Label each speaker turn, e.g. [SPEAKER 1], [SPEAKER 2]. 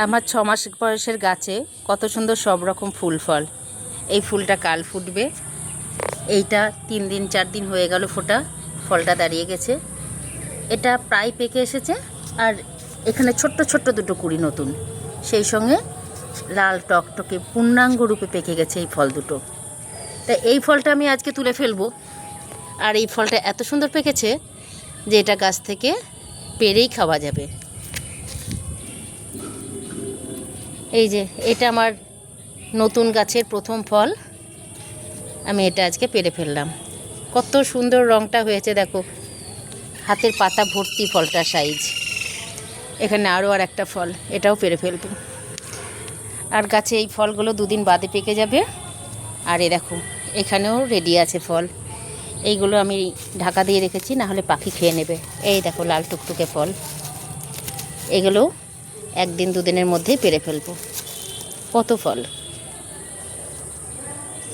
[SPEAKER 1] আমার 6 মাস বয়সের গাছে কত সুন্দর সব রকম ফুল ফল। এই ফুলটা কাল ফুটবে। এইটা 3 দিন 4 দিন হয়ে গেল ফোটা, ফলটা দাঁড়িয়ে গেছে। এটা প্রায় পেকে এসেছে। আর এখানে ছোট্ট ছোট্ট দুটো কুঁড়ি নতুন, সেই সঙ্গে লাল টকটকে পূর্ণাঙ্গ রূপে পেকে গেছে এই ফল দুটো। তা এই ফলটা আমি আজকে তুলে ফেলবো। আর এই ফলটা এত সুন্দর পেকেছে যে এটা গাছ থেকে পেরেই খাওয়া যাবে। এই যে এটা আমার নতুন গাছের প্রথম ফল, আমি এটা আজকে পেরে ফেললাম। কত সুন্দর রঙটা হয়েছে দেখো, হাতের পাতা ভর্তি ফলটার সাইজ। এখানে আরও একটা ফল, এটাও পেরে ফেলব। আর গাছে এই ফলগুলো 2 দিন বাদে পেকে যাবে। আর এই দেখো এখানেও রেডি আছে ফল। এইগুলো আমি ঢাকা দিয়ে রেখেছি, না হলে পাখি খেয়ে নেবে। এই দেখো লাল টুকটুকে ফল, এগুলো 1 দিন 2 দিনের মধ্যেই পেরে ফেলবো। কত ফল!